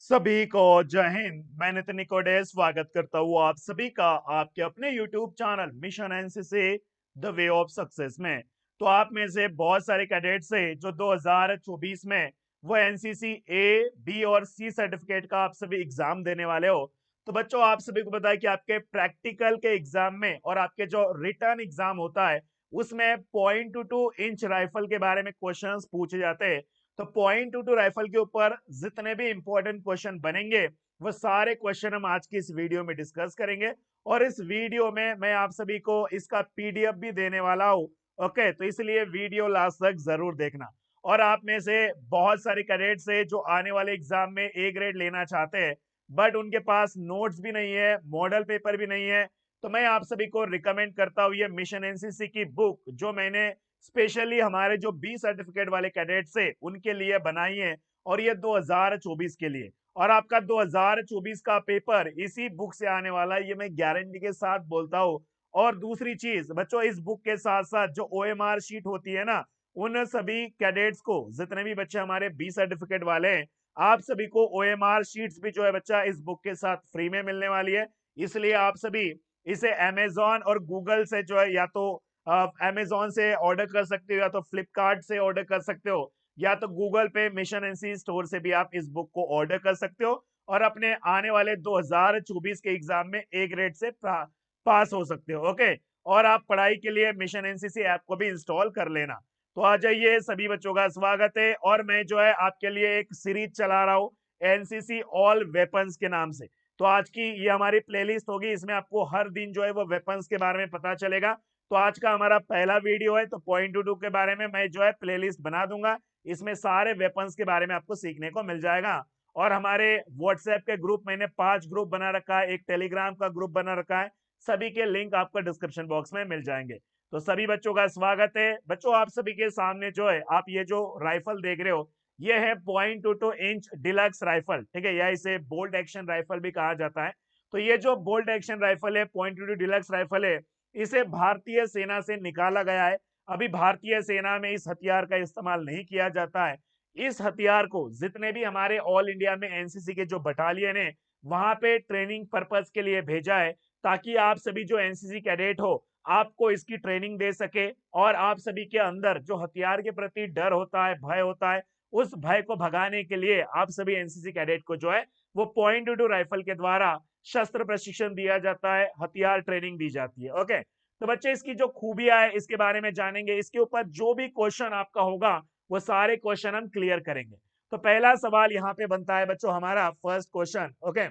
सभी को जय हिंद। मैं नितिन निकोडे स्वागत करता हूँ आप सभी का आपके अपने YouTube channel mission NCC the way of success में। तो आप में से बहुत सारे कैडेट्स है जो 2024 में वो एनसीसी ए बी और सी सर्टिफिकेट का आप सभी एग्जाम देने वाले हो। तो बच्चों आप सभी को पता है कि आपके प्रैक्टिकल के एग्जाम में और आपके जो रिटर्न एग्जाम होता है उसमें .22 इंच राइफल के बारे में क्वेश्चंस पूछे जाते हैं। तो .22 राइफल के ऊपर जितने भी इंपॉर्टेंट क्वेश्चन बनेंगे वो सारे क्वेश्चन हम आज की इस वीडियो में डिस्कस करेंगे। और इस वीडियो में मैं आप सभी को इसका पीडीएफ भी देने वाला हूँ। ओके, तो इसलिए वीडियो लास्ट तक जरूर देखना। और आप में से बहुत सारे कैडेट्स है जो आने वाले एग्जाम में ए ग्रेड लेना चाहते हैं बट उनके पास नोट्स भी नहीं है, मॉडल पेपर भी नहीं है। तो मैं आप सभी को रिकमेंड करता हूँ ये मिशन एनसीसी की बुक जो मैंने स्पेशली हमारे जो बी सर्टिफिकेट वाले कैडेट्स है उनके लिए बनाई है। और ये 2024 के लिए और आपका 2024 का पेपर इसी बुक से आने वाला है, ये मैं गारंटी के साथ बोलता हूँ। और दूसरी चीज बच्चों, इस बुक के साथ साथ जो ओएमआर शीट होती है ना, उन सभी कैडेट्स को, जितने भी बच्चे हमारे बी सर्टिफिकेट वाले हैं, आप सभी को ओएमआर शीट्स भी जो है बच्चा इस बुक के साथ फ्री में मिलने वाली है। इसलिए आप सभी इसे अमेजोन और गूगल से जो है या तो अमेजोन से ऑर्डर कर सकते हो या तो फ्लिपकार्ट से ऑर्डर कर सकते हो या तो गूगल पे मिशन एनसी स्टोर से भी आप इस बुक को ऑर्डर कर सकते हो और अपने आने वाले 2024 के एग्जाम में ए ग्रेड से पास हो सकते हो। ओके, और आप पढ़ाई के लिए मिशन एनसीसी ऐप को भी इंस्टॉल कर लेना। तो आ जाइए, सभी बच्चों का स्वागत है। और मैं जो है आपके लिए एक सीरीज चला रहा हूँ एनसीसी ऑल वेपन्स के नाम से। तो आज की ये हमारी प्लेलिस्ट होगी, इसमें आपको हर दिन जो है वो वेपन्स के बारे में पता चलेगा। तो आज का हमारा पहला वीडियो है, तो .22 के बारे में मैं जो है प्लेलिस्ट बना दूंगा, इसमें सारे वेपन्स के बारे में आपको सीखने को मिल जाएगा। और हमारे व्हाट्सएप के ग्रुप मैंने 5 ग्रुप बना रखा है, एक टेलीग्राम का ग्रुप बना रखा है, सभी के लिंक आपको डिस्क्रिप्शन बॉक्स में मिल जाएंगे। तो सभी बच्चों का स्वागत है। बच्चों आप सभी के सामने जो है आप ये जो राइफल देख रहे हो ये है .22 इंच डिलक्स राइफल, ठीक है, या इसे बोल्ट एक्शन राइफल भी कहा जाता है। तो ये जो बोल्ट एक्शन राइफल है, .22 डिलक्स राइफल है, इसे भारतीय सेना से निकाला गया है। अभी भारतीय सेना में इस हथियार का इस्तेमाल नहीं किया जाता है। इस हथियार को जितने भी हमारे ऑल इंडिया में एनसीसी के जो बटालियन है वहां पे ट्रेनिंग पर्पस के लिए भेजा है, ताकि आप सभी जो एनसीसी कैडेट हो आपको इसकी ट्रेनिंग दे सके और आप सभी के अंदर जो हथियार के प्रति डर होता है, भय होता है, उस भय को भगाने के लिए आप सभी एनसीसी कैडेट को जो है वो .22 राइफल के द्वारा शस्त्र प्रशिक्षण दिया जाता है, हथियार ट्रेनिंग दी जाती है। ओके, तो बच्चे इसकी जो खूबियां है इसके बारे में जानेंगे, इसके ऊपर जो भी क्वेश्चन आपका होगा वो सारे क्वेश्चन हम क्लियर करेंगे। तो पहला सवाल यहाँ पे बनता है बच्चों हमारा फर्स्ट क्वेश्चन। ओके,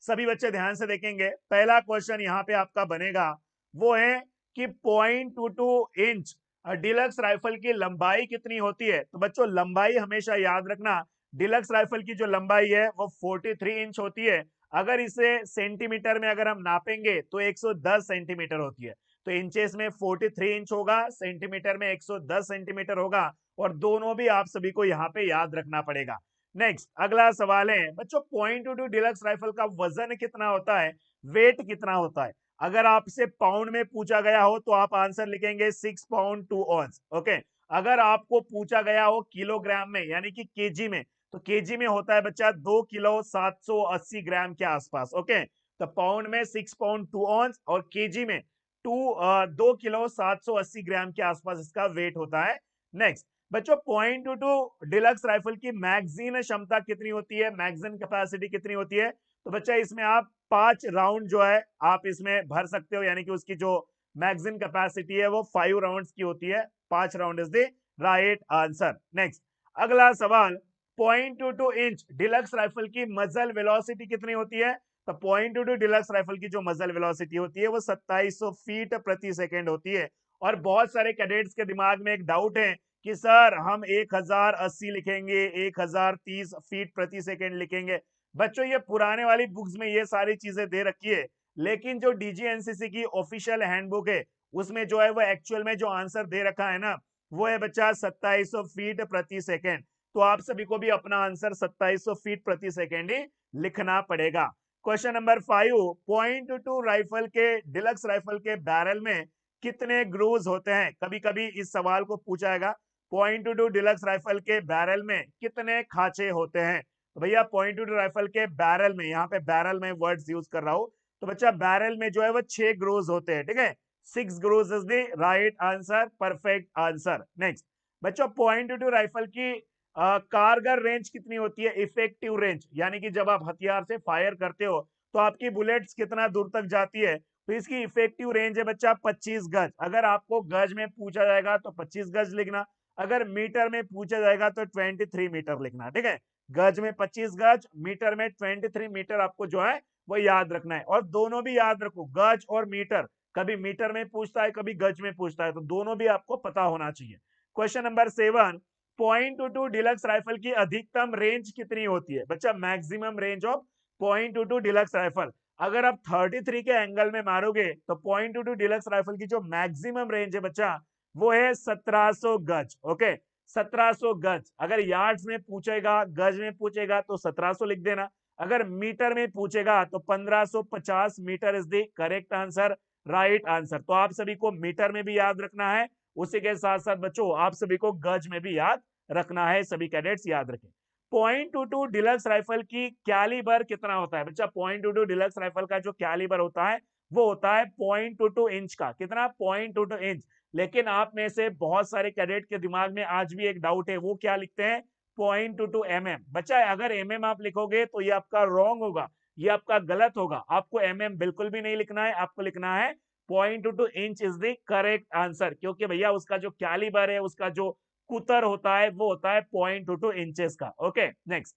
सभी बच्चे ध्यान से देखेंगे। पहला क्वेश्चन यहाँ पे आपका बनेगा वो है कि .22 इंच डिलक्स राइफल की लंबाई कितनी होती है। तो बच्चों लंबाई हमेशा याद रखना, डिलक्स राइफल की जो लंबाई है वो 43 इंच होती है। अगर इसे सेंटीमीटर में अगर हम नापेंगे तो 110 सेंटीमीटर होती है। तो इंचेस में 43 इंच होगा, सेंटीमीटर में 110 सेंटीमीटर होगा, और दोनों भी आप सभी को यहाँ पे याद रखना पड़ेगा। नेक्स्ट अगला सवाल है बच्चों, .22 डिलक्स राइफल का वजन कितना होता है, वेट कितना होता है। अगर आपसे पाउंड में पूछा गया हो तो आप आंसर लिखेंगे 6 पाउंड 2 ऑन्स। ओके, अगर आपको पूछा गया हो किलोग्राम में यानी कि केजी में, तो केजी में होता है बच्चा 2 किलो 780 ग्राम के आसपास। ओके, तो पाउंड में 6 पाउंड 2 ऑन्स और केजी में 2 किलो 780 ग्राम के आसपास इसका वेट होता है। नेक्स्ट बच्चों, .22 डिलक्स राइफल की मैगजीन क्षमता कितनी होती है, मैगजीन कैपेसिटी कितनी होती है। तो बच्चा इसमें आप 5 राउंड जो है आप इसमें भर सकते हो, यानी कि उसकी जो मैगजीन कैपेसिटी है वो 5 राउंड्स की होती है। 5 round is the right answer. Next अगला सवाल, .22 इंच डिलक्स राइफल की मजल वेलोसिटी कितनी होती है। तो .22 डिलक्स राइफल की जो मजल वेलोसिटी होती है वो 2700 फीट प्रति सेकेंड होती है। और बहुत सारे कैडेट्स के दिमाग में एक डाउट है कि सर हम 1080 लिखेंगे, 1030 फीट प्रति सेकेंड लिखेंगे। बच्चों ये पुराने वाली बुक्स में ये सारी चीजें दे रखी है, लेकिन जो डीजीएनसीसी की ऑफिशियल हैंडबुक है उसमें जो है वो एक्चुअल में जो आंसर दे रखा है ना वो है बच्चा 2700 फीट प्रति सेकेंड। तो आप सभी को भी अपना आंसर 2700 फीट प्रति सेकेंड ही लिखना पड़ेगा। क्वेश्चन नंबर 5, .22 राइफल के डिलक्स राइफल के बैरल में कितने ग्रूव्स होते हैं। कभी कभी इस सवाल को पूछा जाएगा, .22 डिलक्स राइफल के बैरल में कितने खांचे होते हैं। तो भैया .22 राइफल के बैरल में, यहाँ पे बैरल में वर्ड्स यूज कर रहा हूं, तो बच्चा बैरल में जो है वो 6 ग्रोज होते हैं, ठीक है। 6 grows is the right answer, perfect answer. Next बच्चों, .22 राइफल की कारगर रेंज कितनी होती है, इफेक्टिव रेंज, यानी कि जब आप हथियार से फायर करते हो तो आपकी बुलेट्स कितना दूर तक जाती है, तो इसकी इफेक्टिव रेंज है बच्चा 25 गज। अगर आपको गज में पूछा जाएगा तो 25 गज लिखना, अगर मीटर में पूछा जाएगा तो 23 मीटर लिखना, ठीक है। गज में 25 गज, मीटर में 23 मीटर आपको जो है वो याद रखना है। और दोनों भी याद रखो, गज और मीटर, कभी मीटर में पूछता है कभी गज में पूछता है, तो दोनों भी आपको पता होना चाहिए। क्वेश्चन नंबर 7, .22 डिलक्स राइफल की अधिकतम रेंज कितनी होती है बच्चा, maximum range of .22 deluxe rifle. अगर आप 33 के एंगल में मारोगे तो .22 डिलक्स राइफल की जो मैक्सिमम रेंज है बच्चा वो है 1700 गज। ओके, 1700 गज। अगर यार्ड्स में पूछेगा, गज में पूछेगा तो 1700 लिख देना, अगर मीटर में पूछेगा तो 1550 metre is the correct answer, right answer. तो आप सभी को मीटर में भी याद रखना है, उसी के साथ साथ बच्चों आप सभी को गज में भी याद रखना है, सभी कैडेट्स याद रखें। .22 डिलक्स राइफल की कैलिबर कितना होता है बच्चा, .22 डिलक्स राइफल का जो कैलिबर होता है वो होता है .22 इंच का, कितना, .22 इंच। लेकिन आप में से बहुत सारे कैडेट के दिमाग में आज भी एक डाउट है, वो क्या लिखते हैं, .22 mm। बच्चा अगर mm आप लिखोगे तो ये आपका रॉन्ग होगा, ये आपका गलत होगा, आपको mm बिल्कुल भी नहीं लिखना है, आपको लिखना है .22 inch is the correct answer, क्योंकि भैया उसका जो कैलिबर है, उसका जो कुतर होता है वो होता है .22 इंचेस का। ओके, नेक्स्ट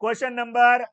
क्वेश्चन नंबर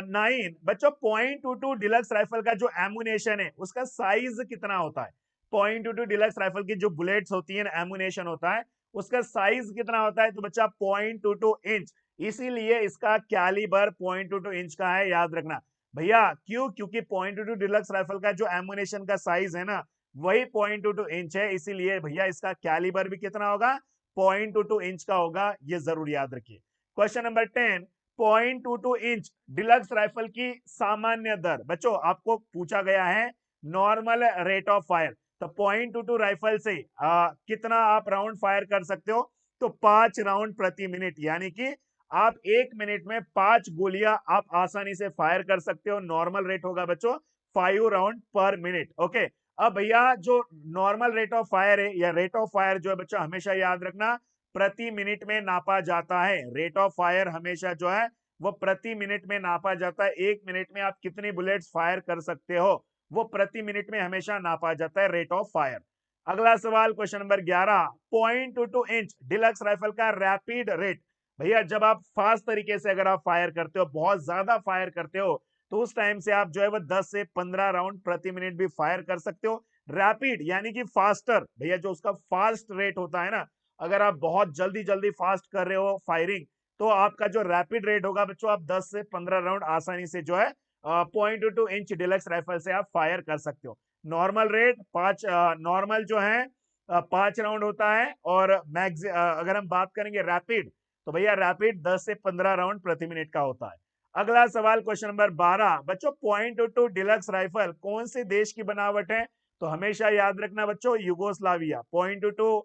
9 बच्चों, .22 डिलक्स राइफल का जो एमुनेशन है उसका साइज कितना होता है, .22 डिलक्स राइफल की जो बुलेट्स होती है, एमुनेशन होता है, उसका साइज कितना होता है, तो बच्चा .22 इंच, इसीलिए इसका कैलिबर .22 इंच का है, याद रखना भैया। क्यों, क्योंकि .22 डिलक्स राइफल का जो एमुनेशन का साइज है ना वही .22 इंच है, इसीलिए भैया इसका कैलिबर भी कितना होगा, .22 इंच का होगा, ये जरूर याद रखिए। Question number 10, .22 inch deluxe rifle की सामान्य दर, बच्चों आपको पूछा गया है नॉर्मल रेट ऑफ फायर, तो .22 राइफल से कितना आप राउंड फायर कर सकते हो, तो 5 राउंड प्रति मिनट, यानी कि आप 1 मिनट में 5 गोलियां आप आसानी से फायर कर सकते हो। नॉर्मल रेट होगा बच्चों 5 राउंड पर मिनट। ओके, अब भैया जो नॉर्मल रेट ऑफ फायर है, या रेट ऑफ फायर जो है बच्चों हमेशा याद रखना प्रति मिनट में नापा जाता है, रेट ऑफ फायर हमेशा जो है वो प्रति मिनट में नापा जाता है। 1 मिनट में आप कितनी बुलेट्स फायर कर सकते हो वो प्रति मिनट में हमेशा नापा जाता है, रेट ऑफ फायर। अगला सवाल question number 11, .22 inch deluxe rifle का रैपिड रेट, भैया जब आप फास्ट तरीके से अगर आप फायर करते हो, बहुत ज्यादा फायर करते हो, तो उस टाइम से आप जो है वो 10 से 15 राउंड प्रति मिनट भी फायर कर सकते हो। रैपिड यानी कि फास्टर, भैया जो उसका फास्ट रेट होता है ना, अगर आप बहुत जल्दी जल्दी फास्ट कर रहे हो फायरिंग, तो आपका जो रैपिड रेट होगा बच्चों आप 10 से 15 राउंड आसानी से जो है .22 इंच डिलक्स राइफल से आप फायर कर सकते हो। नॉर्मल रेट 5, नॉर्मल जो है 5 राउंड होता है, और मैक्स अगर हम बात करेंगे रैपिड, तो भैया रैपिड 10 से 15 राउंड प्रति मिनट का होता है। अगला सवाल क्वेश्चन नंबर 12 बच्चों, .22 डिलक्स राइफल कौन से देश की बनावट है, तो हमेशा याद रखना बच्चों युगोस्लाविया। .22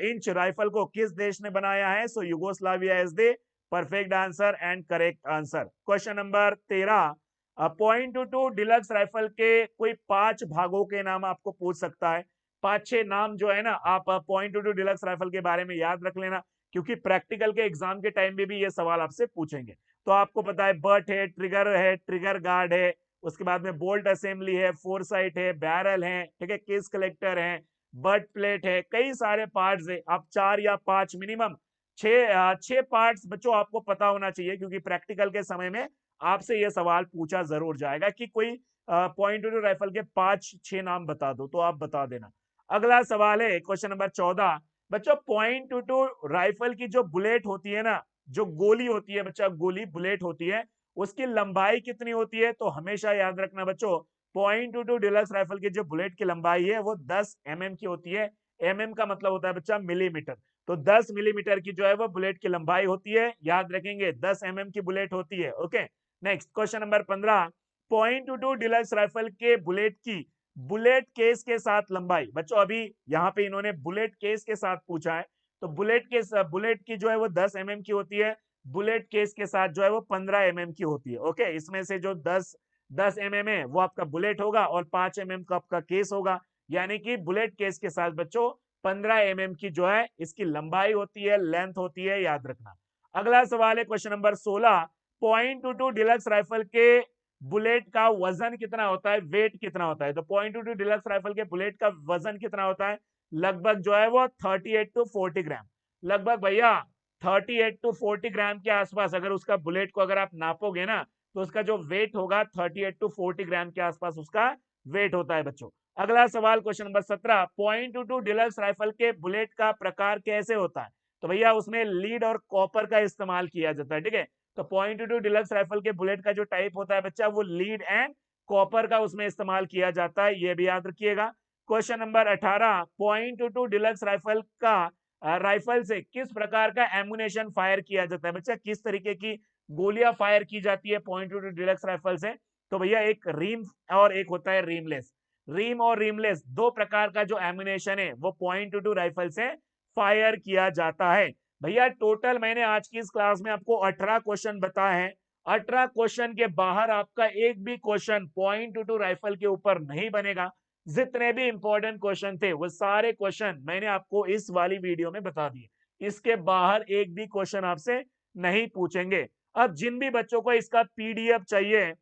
इंच राइफल को किस देश ने बनाया है, so Yugoslavia is the perfect answer and correct answer. Question number 13, .22 deluxe rifle के कोई 5 भागों के नाम आपको पूछ सकता है। 5-6 नाम जो है ना आप .22 डिलक्स राइफल के बारे में याद रख लेना, क्योंकि प्रैक्टिकल के एग्जाम के टाइम में भी ये सवाल आपसे पूछेंगे। तो आपको पता है ट्रिगर गार्ड है, उसके बाद में बोल्ट असेंबली है, फोरसाइट है, बैरल है, ठीक है, केस कलेक्टर है, बट प्लेट है, कई सारे पार्ट्स है। आप 4 या 5 मिनिमम 6 पार्ट्स बच्चों आपको पता होना चाहिए, क्योंकि प्रैक्टिकल के समय में आपसे यह सवाल पूछा जरूर जाएगा कि कोई .22 राइफल के 5-6 नाम बता दो, तो आप बता देना। अगला सवाल है क्वेश्चन नंबर 14 बच्चों, .22 राइफल की जो बुलेट होती है ना, जो गोली होती है बच्चा, गोली बुलेट होती है, उसकी लंबाई कितनी होती है, तो हमेशा याद रखना बच्चों .22 डिलक्स राइफल की जो बुलेट की लंबाई है वो 10 mm की होती है। mm का मतलब होता है बच्चा मिलीमीटर, तो 10 मिलीमीटर की जो है वो बुलेट की लंबाई होती है, याद रखेंगे 10 mm की बुलेट होती है। Okay, next question number 15, .22 deluxe rifle के बुलेट की बुलेट केस के साथ लंबाई, बच्चों अभी यहाँ पे इन्होंने बुलेट केस के साथ पूछा है, तो बुलेट की जो है वो 10 mm की होती है, बुलेट केस के साथ जो है वो 15 mm की होती है। ओके, इसमें से जो 10 mm है वो आपका बुलेट होगा और 5 mm का आपका केस होगा, यानी कि बुलेट केस के साथ बच्चों 15 mm की जो है इसकी लंबाई होती है, लेंथ होती है, याद रखना। अगला सवाल है क्वेश्चन नंबर 16, .22 डिलक्स राइफल के बुलेट का वजन कितना होता है, वेट कितना होता है? तो .22 डिलक्स राइफल के बुलेट का वजन कितना होता है? लगभग जो है वो 38 टू 40 ग्राम, लगभग भैया 38 टू 40 ग्राम के आसपास अगर उसका बुलेट को अगर आप नापोगे ना तो उसका जो वेट होगा 38 टू 40 ग्राम के आसपास उसका वेट होता है बच्चों। अगला सवाल क्वेश्चन नंबर 17, .22 डिलक्स राइफल के बुलेट का प्रकार कैसे होता है? तो भैया उसमें लीड और कॉपर का इस्तेमाल किया जाता है, ठीक है। तो .22 डिलक्स राइफल के बुलेट का जो टाइप होता है बच्चा वो लीड एंड कॉपर का उसमें इस्तेमाल किया जाता है, ये भी याद रखिएगा। क्वेश्चन नंबर 18, .22 डिलक्स राइफल का राइफल से किस प्रकार का एमुनेशन फायर किया जाता है? बच्चा किस तरीके की गोलियां फायर की जाती है .22 डिलक्स राइफल से? तो भैया एक रिम और एक होता है रिमलेस। रिम और रिमलेस दो प्रकार का जो एमुनेशन है वो .22 राइफल से फायर किया जाता है। भैया टोटल मैंने आज की इस क्लास में आपको 18 क्वेश्चन बताए हैं। 18 क्वेश्चन के बाहर आपका एक भी क्वेश्चन .22 राइफल के ऊपर नहीं बनेगा। जितने भी इंपॉर्टेंट क्वेश्चन थे वो सारे क्वेश्चन मैंने आपको इस वाली वीडियो में बता दिए। इसके बाहर एक भी क्वेश्चन आपसे नहीं पूछेंगे। अब जिन भी बच्चों को इसका पीडीएफ चाहिए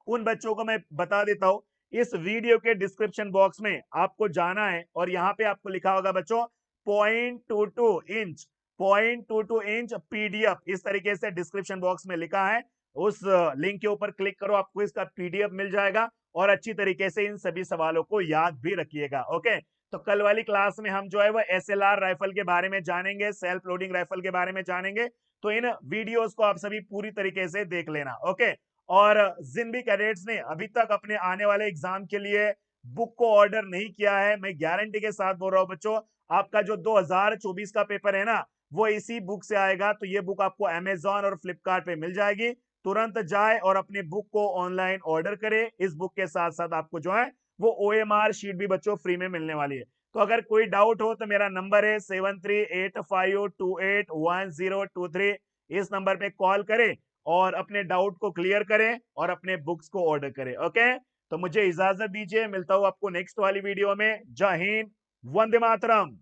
उन बच्चों को मैं बता देता हूं, इस वीडियो के डिस्क्रिप्शन बॉक्स में आपको जाना है और यहाँ पे आपको लिखा होगा बच्चों .22 इंच, .22 इंच पीडीएफ, इस तरीके से डिस्क्रिप्शन बॉक्स में लिखा है। उस लिंक के ऊपर क्लिक करो, आपको इसका पीडीएफ मिल जाएगा और अच्छी तरीके से इन सभी सवालों को याद भी रखिएगा। ओके, तो कल वाली क्लास में हम जो है वो एसएलआर राइफल के बारे में जानेंगे, सेल्फ लोडिंग राइफल के बारे में जानेंगे। तो इन वीडियोस को आप सभी पूरी तरीके से देख लेना। ओके, और जिन भी कैडेट्स ने अभी तक अपने आने वाले एग्जाम के लिए बुक को ऑर्डर नहीं किया है, मैं गारंटी के साथ बोल रहा हूं बच्चों, आपका जो 2024 का पेपर है ना वो इसी बुक से आएगा। तो ये बुक आपको अमेजॉन और फ्लिपकार्ट पे मिल जाएगी। तुरंत जाए और अपनी बुक को ऑनलाइन ऑर्डर करे। इस बुक के साथ साथ आपको जो है वो OMR शीट भी बच्चों फ्री में मिलने वाली है। तो अगर कोई डाउट हो तो मेरा नंबर है 7385281023, इस नंबर पे कॉल करें और अपने डाउट को क्लियर करें और अपने बुक्स को ऑर्डर करें। ओके, तो मुझे इजाजत दीजिए, मिलता हूं आपको नेक्स्ट वाली वीडियो में। जय हिंद, वंदे मातरम।